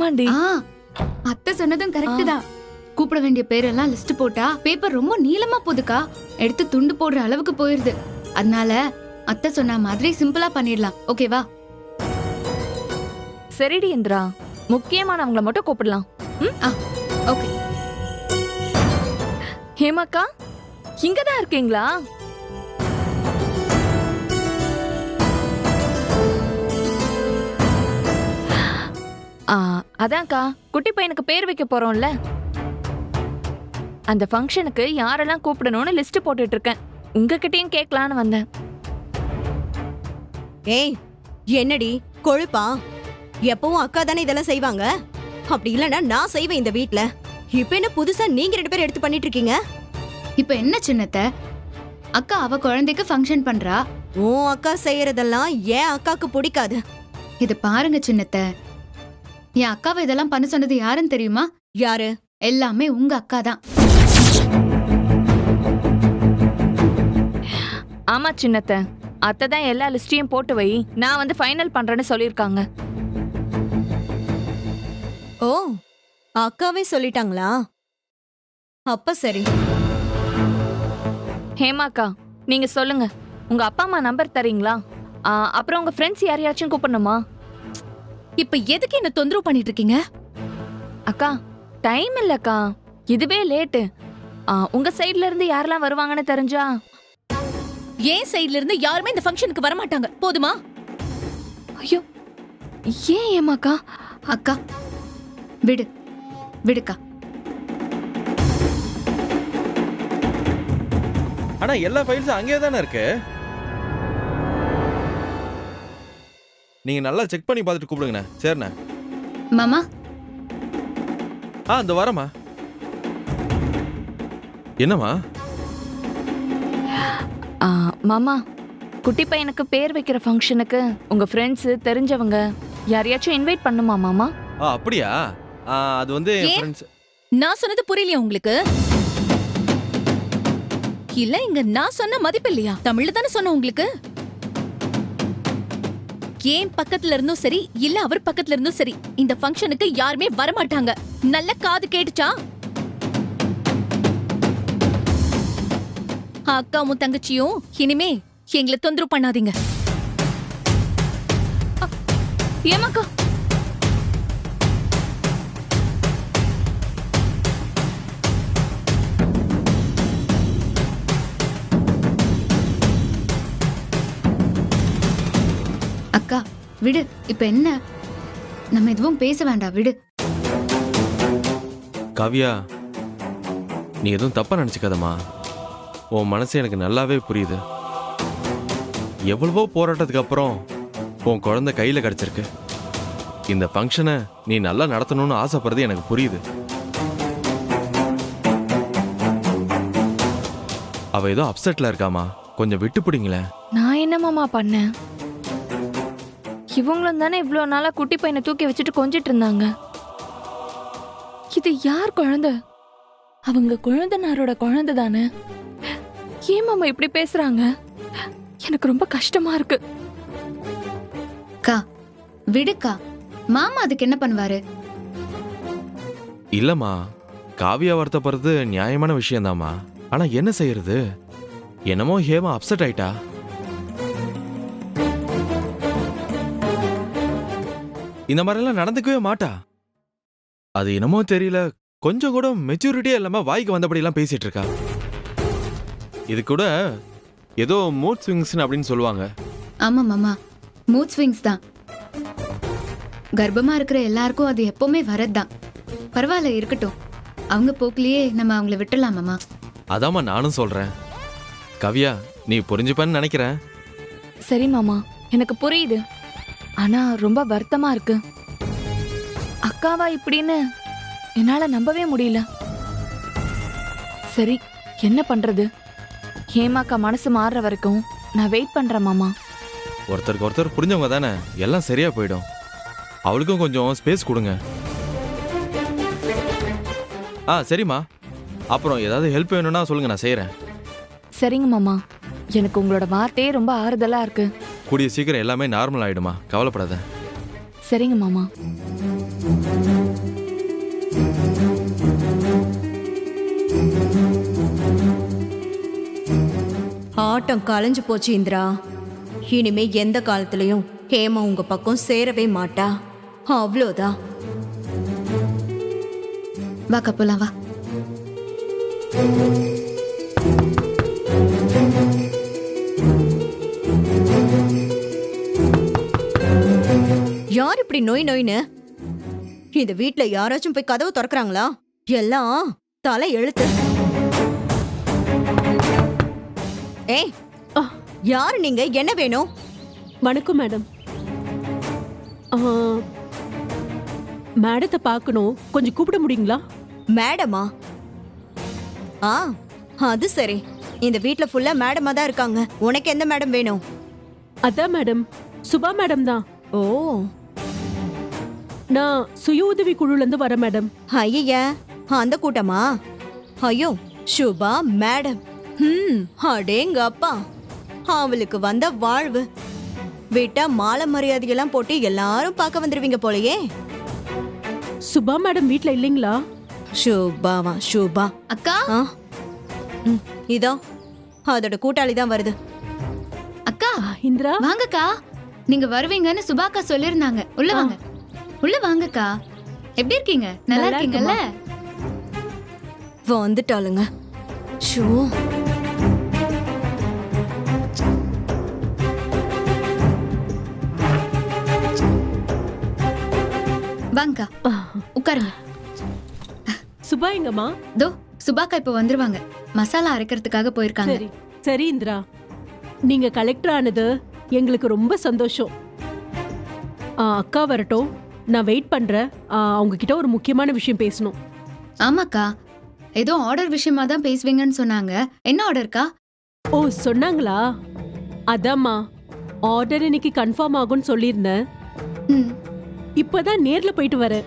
ஆமாண்டி. அத்தை சொன்னதும் கரெக்ட் தான். கூப்பிட வேண்டிய பேரெல்லாம் லிஸ்ட் போட்டா பேப்பர் ரொம்ப நீளமா போகுதுக்கா. எடுத்து துண்டு போடுற அளவுக்கு போயிருது. அதனால அத்தை சொன்ன மாதிரி சிம்பிளா பண்ணிடலாம். ஓகேவா? சரிடி இந்திரா, முக்கியமானவங்கள மட்டும் கூப்பிடலாம். ஓகே. ஹேமாக்கா இங்கதான் இருக்கீங்களா? அதான்க்கா, குட்டி பையனுக்கு பேர் வைக்க போறோம்ல, அந்த ஃபங்க்ஷனுக்கு யாரெல்லாம் கூப்பிடணும்னு லிஸ்ட் போட்டுட்டு இருக்கேன். உங்ககிட்டயும் கேட்கலான்னு வந்தேன். ஏய், என்னடி கொழுப்பா? எப்பவும் அக்கா தானே இதெல்லாம் செய்வாங்க. அப்படி இல்லைன்னா நான் செய்வேன் இந்த வீட்ல. இப்ப என்ன புதுசா நீங்க 2 பேரும் எடுத்து பண்ணிட்டு இருக்கீங்க? இப்ப என்ன சின்னத்தை, அக்கா அவ குழந்தைக்கு ஃபங்க்ஷன் பண்றா. ஓ அக்கா செய்யறதெல்லாம் ஏன் அக்காக்கு பிடிக்காது. இது பாருங்க சின்னத்தை, என் அக்காவை இதெல்லாம் பண்ண சொன்னது யாருன்னு தெரியுமா? யாரு? எல்லாமே உங்க அக்கா தான். ஆமா சின்னத்தை, அத்தை தான் எல்லா லிஸ்டையும் போட்டு வை, நான் வந்து ஃபைனல் பண்றேன்னு சொல்லிருக்காங்க. ஓ, அக்காவே சொல்லிட்டாங்களா? அப்ப சரி. ஹேமாக்கா நீங்க சொல்லுங்க, உங்க அப்பா அம்மா நம்பர் தரீங்களா? அப்புறம் உங்க ஃப்ரெண்ட்ஸ் யாரையாச்சும் கூப்பிடணுமா? இப்ப எதுக்கு என்ன தொந்தரவு பண்ணிட்டு இருக்கீங்க? அக்கா டைம் இல்லக்கா, இதுவே லேட்டு. உங்க சைடுல இருந்து யாரெல்லாம் வருவாங்கன்னு தெரிஞ்சா? ஏன் சைடுல இருந்து யாருமே இந்த ஃபங்க்ஷனுக்கு வர மாட்டாங்க. போதுமா? ஐயோ, ஏன் ஏமாக்கா? அக்கா விடுக்கா. ஆனா எல்லா ஃபைல்ஸும் அங்கேயே தானே இருக்கு. நீங்க நல்லா செக் பண்ணி பார்த்துட்டு கூப்பிடுங்கண்ணே. சரிண்ணே. மாமா. இந்த வரமா. என்னம்மா? மாமா, குட்டி பையனுக்கு பேர் வைக்கிற ஃபங்க்ஷனுக்கு உங்க ஃப்ரெண்ட்ஸ் தெரிஞ்சவங்க யாரையாச்சும் இன்வைட் பண்ணுமா மாமா? அப்படியா? அது வந்து ஃப்ரெண்ட்ஸ். நான் சொன்னது புரியலையா உங்களுக்கு? இல்ல இங்க நான் சொன்ன மதிப்பு இல்லையா? தமிழ்ல தானே சொன்ன உங்களுக்கு. ஏன் பக்கத்துல இருந்தும் சரி, இல்ல அவர் பக்கத்துல இருந்தும் சரி, இந்த ஃபங்க்ஷனுக்கு யாருமே வர மாட்டாங்க. நல்ல காது கேட்டுச்சா? அக்காவும் தங்கச்சியும் இனிமே எங்களை தொந்தரவு பண்ணாதீங்க. ஏமாக்கா, அக்கா விடு. இப்ப என்ன, நம்ம எதுவும் பேச வேண்டாம், விடு. காவியா, நீ எதுவும் தப்பா நினைச்சுக்காதம்மா. உன் மனசு எனக்கு நல்லாவே புரியுது. எவ்வளவோ போராட்டத்துக்கு அப்புறம் உன் குழந்தை கையில கிடைச்சிருக்கு. இந்த ஃபங்க்ஷனை நீ நல்லா நடத்தணும்னு ஆசைப்படுறது எனக்கு புரியுது. அவ ஏதோ அப்செட்ல இருக்காமா, கொஞ்சம் விட்டு பிடிங்களேன். நான் என்ன மாமா பண்ணேன்? இவங்களும் தானே இவ்வளவு நாளா குட்டி பையனை தூக்கி வச்சுட்டு கொஞ்சிட்டு இருந்தாங்க. இது யார் குழந்தை? அவங்க குழந்தைனாரோட குழந்தை தானே. ஏன் மாமா இப்படி பேசுறாங்க? எனக்கு ரொம்ப கஷ்டமா இருக்கு. அக்கா விடுக்கா, மாமா அதுக்கு என்ன பண்ணுவாரு? இல்லம்மா, காவியா வருத்தப்படுறது நியாயமான விஷயம்தாம்மா. ஆனா என்ன செய்யறது? என்னமோ ஹேமா அப்செட் ஆயிட்டா. இந்த மாதிரிலாம் நடந்துக்கவே மாட்டா. அது என்னமோ தெரியல, கொஞ்சம் கூட மெச்சூரிட்டியே இல்லாம வாய்க்கு வந்தபடி எல்லாம் பேசிட்டு இருக்கா. இது கூட ஏதோ மூட் ஸ்விங்ஸ் அப்படின்னு சொல்லுவாங்க. ஆமா மாமா, மூட் ஸ்விங்ஸ் தான். கர்ப்பமா இருக்கிற எல்லாருக்கும் அது எப்பவுமே வரதுதான். பரவாயில்ல, இருக்கட்டும். அவங்க போக்கிலேயே நம்ம அவங்கள விட்டுலாம் மாமா. அதாம்மா நானும் சொல்றேன். கவியா, நீ புரிஞ்சுப்பன்னு நினைக்கிறேன். சரி மாமா, எனக்கு புரியுது. ஆனா ரொம்ப வருத்தமா இருக்கு. அக்காவா இப்படின்னு என்னால நம்பவே முடியல. சரி, என்ன பண்றது? ஹேமாக்கா மனசு மாறுற வரைக்கும் நான் வெயிட் பண்றேன் மாமா. ஒருத்தருக்கு ஒருத்தர் புரிஞ்சவங்க தானே, எல்லாம் சரியா போயிடும். அவளுக்கும் கொஞ்சம் ஸ்பேஸ் கொடுங்க. சரிம்மா. அப்புறம் ஏதாவது ஹெல்ப் வேணும்னா சொல்லுங்க, நான் செய்யறேன். சரிங்க மாமா, எனக்கு உங்களோட வார்த்தையே ரொம்ப ஆறுதலா இருக்கு. கூடிய சீக்கிரம் எல்லாமே நார்மல் ஆயிடுமா, கவலைப்படாத. சரிங்க மாமா. ஆட்டம் கலைஞ்சு போச்சு இந்திரா. இனிமே எந்த காலத்திலயும் ஹேமா உங்க பக்கம் சேரவே மாட்டா. அவ்வளோதான். வா கப்பலாம் வா. யார் இப்படி நோய் நோயின்னு? இந்த வீட்ல யாராச்சும் போய் கதவு திறக்கறாங்களா? எல்லாம் தலை எழுத்து. ஏய், யாரு நீங்க? என்ன வேணும்? வணக்கம் மேடம். மேடத்தை பார்க்கணும், கொஞ்சம் கூப்பிட முடியுங்களா? மேடமா? ஆ, அது சரி. இந்த வீட்ல ஃபுல்லா மேடமா தான் இருக்காங்க. உனக்கு எந்த மேடம் வேணும்? அதான் மேடம், சுபா மேடம் தான். ஓ, நான் சுய உதவி குழுல இருந்து வரேன் மேடம். ஐயா, அந்த கூட்டமா? ஐயோ, சுபா மேடம். அடேங்க அப்பா, அவளுக்கு வந்த வாழ்வு. விட்டா மாலை மரியாதையெல்லாம் போட்டு எல்லாரும் பார்க்க வந்துருவீங்க போலயே. சுபா மேடம் வீட்ல இல்லைங்களா? சுபாவா? சுபா அக்கா ஆ, இதோ அதோட கூட்டாளி தான் வருது. அக்கா இந்திரா, வாங்கக்கா. நீங்க வருவீங்கன்னு சுபாக்கா சொல்லிருந்தாங்க. உள்ள வாங்க, உள்ள வாங்கக்கா. எப்படி இருக்கீங்க? நல்லா நல்லா இருக்கீங்கல்ல? வந்துட்டாளுங்க. ஷோ, வாங்கக்கா, உட்காருங்க. சுபா எங்கம்மா? தோ சுபாக்கா இப்ப வந்துருவாங்க. மசாலா அரைக்கிறதுக்காக போயிருக்காங்க. சரி சரி இந்திரா, நீங்க கலெக்டர் ஆனது எங்களுக்கு ரொம்ப சந்தோஷம். அக்கா வரட்டும், நான் வெயிட் பண்றேன். அவங்க கிட்ட ஒரு முக்கியமான விஷயம் பேசணும். ஆமாக்கா, ஏதோ ஆர்டர் விஷயமா தான் பேசுவீங்கன்னு சொன்னாங்க. என்ன ஆர்டர்க்கா? ஓ, சொன்னாங்களா? அதாம்மா, ஆர்டர் இன்னைக்கு கன்ஃபார்ம் ஆகும்னு சொல்லியிருந்தேன். ம், இப்பதான் நேர்ல போயிட்டு வரேன்.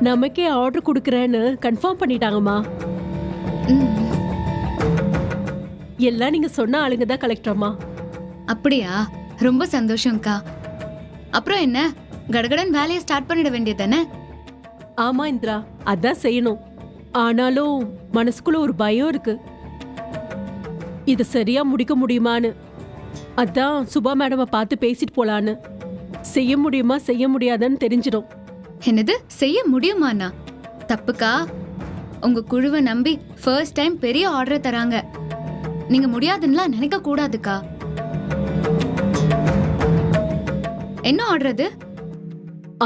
நமக்கே ஆர்டர் கொடுக்கறேன்னு கன்ஃபார்ம் பண்ணிட்டாங்கம்மா. ம். எல்லாம் நீங்க சொன்ன ஆளுங்க தான் கலெக்டர்மா. அப்படியா? ரொம்ப சந்தோஷம்க்கா. அப்புறம் என்ன, கடகடன் வேலையை ஸ்டார்ட் பண்ணிட வேண்டியதானே? ஆமா இந்திரா, அதான் செய்யணும். ஆனாலும் மனசுக்குள்ள ஒரு பயம் இருக்கு, இது சரியா முடிக்க முடியுமான்னு. அதான் சுபா மேடமை பார்த்து பேசிட்டு போலான்னு. செய்ய முடியுமா செய்ய முடியாதான்னு தெரிஞ்சிடும். என்னது செய்ய முடியுமாண்ணா? தப்புக்கா. உங்க குழுவை நம்பி ஃபர்ஸ்ட் டைம் பெரிய ஆர்டர் தராங்க. நீங்க முடியாதுன்னா நினைக்க கூடாதுக்கா. என்ன ஆர்டர் அது?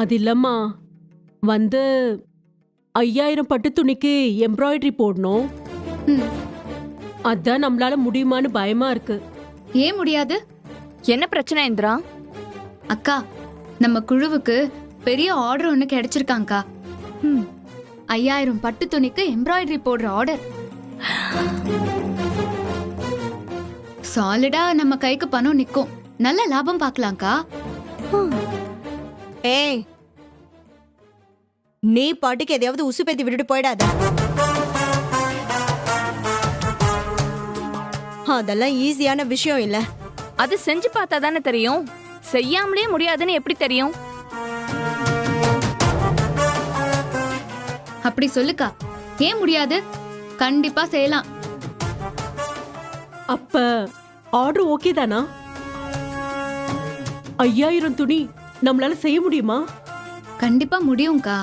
அது இல்லம்மா, வந்து 5000 பட்டு துணிக்கு எம்ப்ராய்டரி போடணும். ம், அதான் நம்மளால முடியுமான்னு பயமா இருக்கு. ஏன் முடியாது? என்ன பிரச்சனை இந்திரா? அக்கா, நம்ம குழுவுக்கு பெரிய ஆர்டர் ஒண்ணு கிடைச்சிருக்காங்கக்கா. 5000 பட்டு துணிக்கு எம்ப்ராய்டரி போடுற ஆர்டர். சாலிடா நம்ம கைக்கு பணம் நிக்கும். நல்ல லாபம் பார்க்கலாம்க்கா. ஏய், நீ பாட்டுக்கு எதையாவது உசுப்பேத்தி விட்டுட்டு போயிடாத. அதெல்லாம் ஈஸியான விஷயம் இல்ல. அது செஞ்சு பார்த்தா தானே தெரியும். செய்யாமலே முடியாதுன்னு எப்படி தெரியும்? அப்படி சொல்லுக்கா. ஏன் முடியாது? கண்டிப்பா செய்யலாம். அப்ப ஆர்டர் ஓகே தானா? 5000 துணி நம்மளால செய்ய முடியுமா? கண்டிப்பா முடியும்க்கா.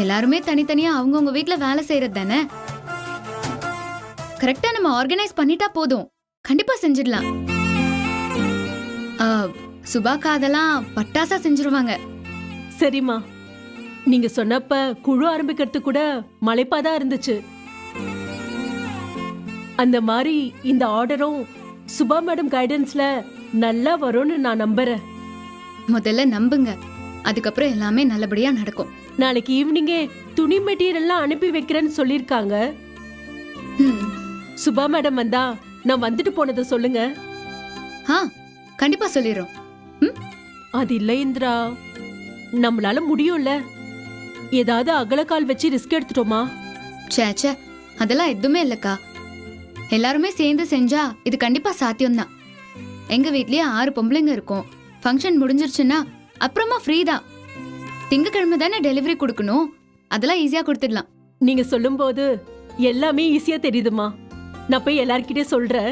எல்லாருமே தனித்தனியா அவங்கவுங்க வீட்ல வேலை செய்யறது தானே. கரெக்டா நம்ம ஆர்கனைஸ் பண்ணிட்டா போதும். கண்டிப்பா செஞ்சிடலாம். சுபாக்கா அதெல்லாம் பட்டாசா செஞ்சிருவாங்க. சரிம்மா, நீங்க சொன்னப்ப குழு ஆரம்பிக்கிறது கூட மலைப்பாதான் இருந்துச்சு. அந்த மாதிரி இந்த ஆர்டரும் சுபா மேடம் கைடன்ஸ்ல நல்லா வரும்னு நான் நம்புறேன். முதல்ல நம்புங்க, அதுக்கப்புறம் எல்லாமே நல்லபடியா நடக்கும். நாளைக்கு ஈவினிங்கே துணி மெட்டீரியல்லாம் அனுப்பி வைக்கிறேன்னு சொல்லிருக்காங்க. ம். சுபா மேடம் வந்தா நான் வந்துட்டு போனதை சொல்லுங்க. கண்டிப்பா சொல்லிடுறோம். அது இல்ல இந்திரா, நம்மளால முடியும்ல. ஏதாவது அகலக்கால் வச்சு ரிஸ்க் எடுத்துட்டோமா? சேச்சே, அதெல்லாம் எதுவுமே இல்லக்கா. எல்லாருமே சேர்ந்து செஞ்சா இது கண்டிப்பா சாத்தியம்தான். எங்க வீட்லயே 6 பொம்பளைங்க இருக்கும். ஃபங்க்ஷன் முடிஞ்சிருச்சுன்னா அப்புறமா ஃப்ரீ தான். திங்கக்கிழமை தானே டெலிவரி கொடுக்கணும். அதெல்லாம் ஈஸியா கொடுத்துடலாம். நீங்க சொல்லும்போது எல்லாமே ஈஸியா தெரியுதுமா. நான் போய் எல்லார்கிட்டயும் சொல்றேன்.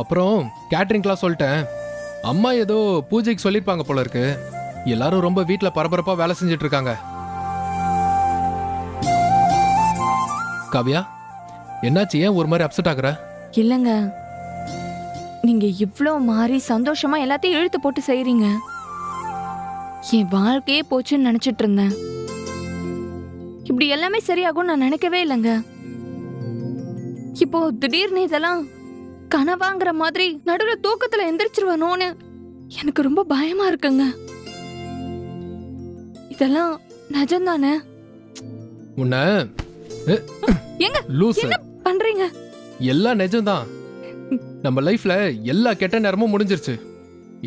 அப்புறம் கேட்டரிங்லாம் சொல்லிட்டேன். அம்மா ஏதோ பூஜைக்கு சொல்லியிருப்பாங்க போல இருக்கு. எல்லாரும் ரொம்ப வீட்டில் பரபரப்பா வேலை செஞ்சுட்டு இருக்காங்க. காவியா, என்னாச்சு? ஏன் ஒரு மாதிரி அப்செட் ஆகுற? இல்லைங்க, நீங்க இவ்ளோ மாறி சந்தோஷமா எல்லாத்தையும் இழுத்து போட்டு செய்றீங்க. என் வாழ்க்கையே போச்சுன்னு நினைச்சிட்டு இருந்தேன். இப்படி எல்லாமே சரியாகும் நான் நினைக்கவே இல்லைங்க. இப்போ திடீர்னு இதெல்லாம் கனவாங்கிற மாதிரி நடுவுல தூக்கத்துல எந்திரிச்சிருவானோன்னு எனக்கு ரொம்ப பயமா இருக்குங்க. இதெல்லாம் நிஜம்தானே? உன்ன எங்க லூசு என்ன பண்றீங்க? எல்லாம் நிஜம்தான். நம்ம லைஃப்ல எல்லா கெட்ட நேரமும் முடிஞ்சிருச்சு.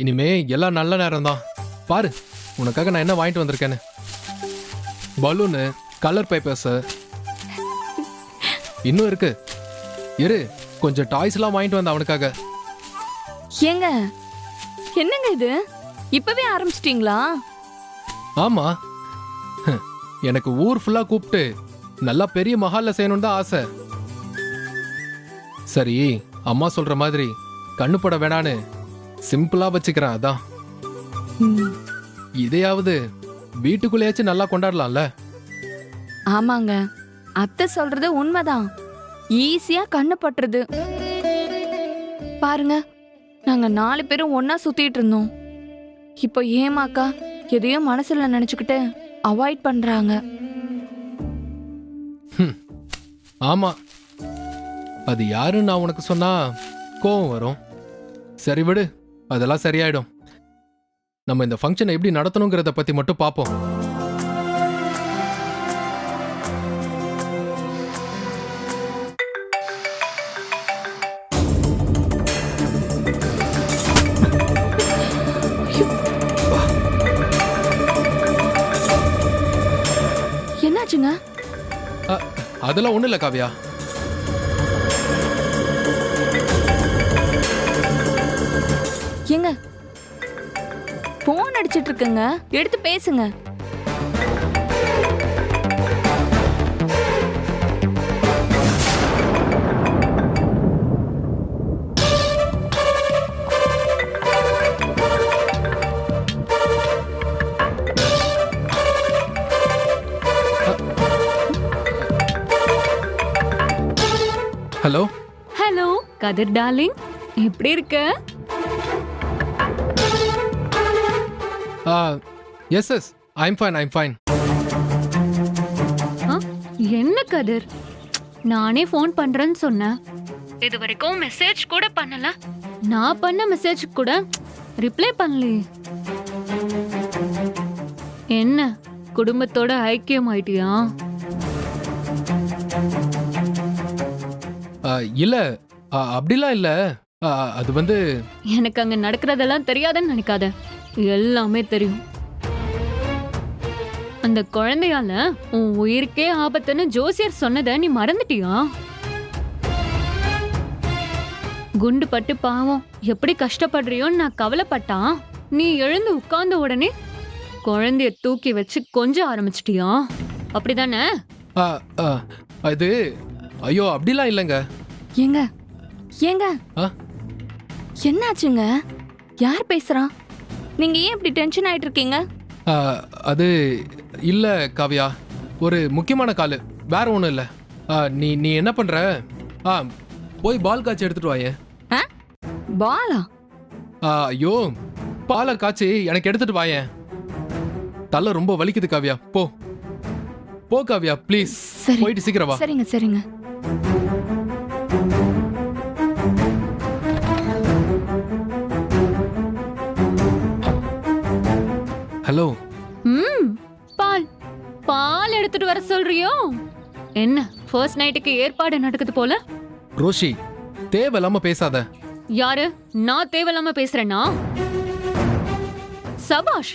இனிமே எல்லாம் நல்ல நேரம் தான். பாரு, உனக்காக நான் என்ன வாங்கிட்டு வந்திருக்கேன்னு. பலூனு, கலர் பேப்பர்ஸ் இன்னும் இருக்கு. இரு, கொஞ்சம் டாய்ஸ்லாம் வாங்கிட்டு வந்த அவனுக்காக. ஏங்க, என்னங்க இது? இப்பவே ஆரம்பிச்சிட்டீங்களா? ஆமா, எனக்கு ஊர் ஃபுல்லா கூப்பிட்டு நல்லா பெரிய மஹால்ல செய்யணும்னு தான் ஆசை. சரி, அம்மா சொல்ற மாதிரி கண்ணு பட வேணான்னு சிம்பிளா வச்சுக்கிறேன். அதான் ம், இதையாவது வீட்டுக்குள்ளேயாச்சும் நல்லா கொண்டாடலாம்ல. ஆமாங்க, அத்தை சொல்றது உண்மைதான். ஈஸியா கண்ணு பட்டுறது. பாருங்க, நாங்க 4 பேரும் ஒன்னா சுத்திட்டு இருந்தோம். இப்போ ஏமாக்கா எதையோ மனசுல நினைச்சுக்கிட்டு அவாய்ட் பண்றாங்க. ஆமா, அது யாருன்னு நான் உனக்கு சொன்னா கோவம் வரும். சரி விடு, அதெல்லாம் சரியாயிடும். நம்ம இந்த ஃபங்க்ஷனை எப்படி நடத்தணுங்கிறத பத்தி மட்டும் பார்ப்போம். என்னாச்சுங்க? அதெல்லாம் ஒண்ணும் இல்ல காவியா. ஏங்க, போன் அடிச்சிட்டு இருக்குங்க, எடுத்து பேசுங்க. ஹலோ ஹலோ கதிர் டார்லிங், எப்படி இருக்க? Yes yes, I'm fine, I'm fine. என்ன கதிர், நானே ஃபோன் பண்றேன்னு சொன்னேன். இது வரைக்கும் மெசேஜ் கூட பண்ணல. நான் பண்ண மெசேஜ் கூட ரிப்ளை பண்ணலையே. என்ன குடும்பத்தோட ஐக்கியம் ஆயிட்டியா? இல்ல, அப்படிலாம் இல்ல. அது வந்து எனக்கு அங்க நடக்கிறதெல்லாம் தெரியாதுன்னு நினைக்காத, எல்லாமே தெரியும். அந்த குழந்தையால உன் உயிருக்கே ஆபத்துன்னு ஜோசியர் சொன்னதை நீ மறந்துட்டியா? குண்டு பட்டு பாவம் எப்படி கஷ்டப்படுறியோன்னு நான் கவலைப்பட்டான். நீ எழுந்து உட்கார்ந்த உடனே குழந்தைய தூக்கி வச்சு கொஞ்சம் ஆரம்பிச்சிட்டியா? அப்படிதானே? அது ஐயோ, அப்படிலாம் இல்லைங்க. ஏங்க ஏங்க, ஆ? என்னாச்சுங்க? யார் பேசுறா? நீங்க ஏன் இப்படி டென்ஷன் ஆயிட்டு இருக்கீங்க? அது இல்ல காவியா, ஒரு முக்கியமான கால், வேற ஒன்றும் இல்லை. நீ நீ என்ன பண்ற? போய் பால் காய்ச்சி எடுத்துட்டு வாயே. பாலா? ஐயோ, பாலை காய்ச்சி எனக்கு எடுத்துட்டு வாயேன். தலை ரொம்ப வலிக்குது காவியா. போ போ காவியா, ப்ளீஸ். சரி, போயிட்டு சீக்கிரம் வா. சரிங்க சரிங்க. ஹலோ. பால் பால் எடுத்துட்டு வர சொல்றியோ? என்ன ஃபர்ஸ்ட் நைட்டுக்கு ஏற்பாடு நடக்குது போல? ரோஷி, தேவையில்லாம பேசாத. யாரு? நான் தேவையில்லாம பேசுறேனா? சபாஷ்.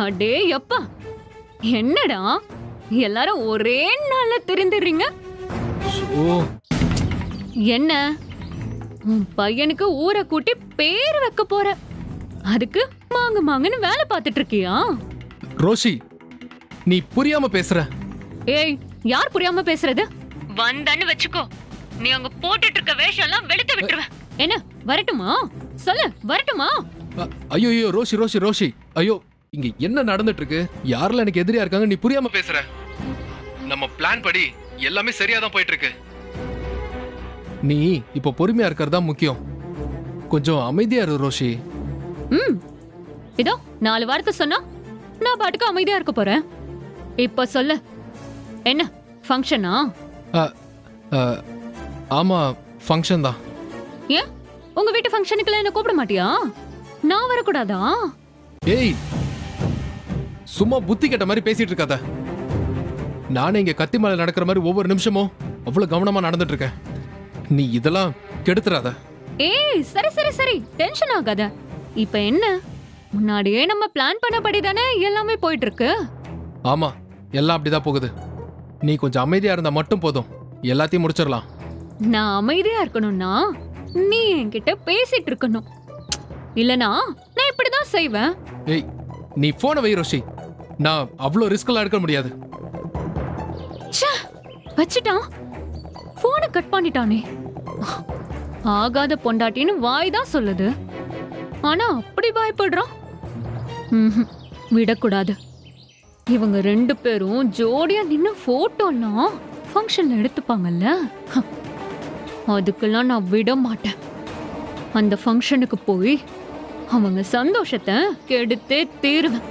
அடே எப்பா, என்னடா எல்லாரும் ஒரே நாள்ல தெரிந்துறீங்க. என்ன உன் பையனுக்கு ஊரை கூட்டி பேர் வைக்க போற, அதுக்கு மாங்கு மாங்குன்னு வேலை பார்த்துட்டு இருக்கியா? ரோஷி, நீ புரியாம பேசுற. ஏய், யார் புரியாம பேசுறது? வந்தன்னு வெச்சுக்கோ, நீ அங்க போட்டுட்டு இருக்க வேஷம் எல்லாம் வெளுத்து விட்டுருவேன். என்ன வரட்டுமா? சொல்லு, வரட்டுமா? ஐயோ ஐயோ ரோஷி ரோஷி ரோஷி, ஐயோ இங்க என்ன நடந்துட்டு இருக்கு? யாரெல்லாம் எனக்கு எதிரியா இருக்காங்க நீ புரியாம பேசுற? நம்ம பிளான் படி எல்லாமே சரியா தான் போயிட்டு இருக்கு. நீ இப்போ பொறுமையா இருக்கிறதா முக்கியம். கொஞ்சம் அமைதியா இரு ரோஷி. இதோ 4 வார்த்தை சொன்னா நான் பாட்டுக்கு அமைதியா இருக்க போறேன். இப்ப சொல்லு, என்ன ஃபங்க்ஷனா? அ, அ, ஆமா ஃபங்க்ஷன் தான். ஏன் உங்க வீட்டு ஃபங்க்ஷனுக்குலாம் என்ன கூப்பிட மாட்டியா? நான் வரக்கூடாதா? ஏய் சும்மா புத்தி கெட்ட மாதிரி பேசிட்டு இருக்காத. நானே இங்க கத்தி மேல நடக்கிற மாதிரி ஒவ்வொரு நிமிஷமும் அவ்வளவு கவனமா நடந்துட்டு இருக்கேன். நீ இதெல்லாம் கெடுத்துறாத. ஏய் சரி சரி சரி, டென்ஷன் ஆகாத. இப்ப என்ன, முன்னாடியே நம்ம பிளான் பண்ணபடி தானே எல்லாமே போயிட்டு இருக்கு. ஆமா எல்லாம் அப்படிதான் போகுது. நீ கொஞ்சம் அமைதியா இருந்தா மட்டும் போதும், எல்லாத்தையும் முடிச்சிடலாம். நான் அமைதியா இருக்கணும்னா நீ என்கிட்ட பேசிட்டு இருக்கணும். இல்லனா நான் இப்படிதான் செய்வேன். ஏய் நீ போனை வை ரோஷி. நான் அவ்வளோ ரிஸ்க்லாம் எடுக்க முடியாது. ச்சே, வச்சிட்டான். போனை கட் பண்ணிட்டானே. ஆகாத பொண்டாட்டின்னு வாய் தான் சொல்லுது, ஆனா அப்படி பயப்படுறான். விடக்கூடாது. இவங்க 2 பேரும் ஜோடியா நின்னு போட்டோலாம் ஃபங்க்ஷன்ல எடுத்துப்பாங்கல்ல, அதுக்கெல்லாம் நான் விட மாட்டேன். அந்த ஃபங்க்ஷனுக்கு போய் அவங்க சந்தோஷத்தை கெடுத்தே தீருவேன்.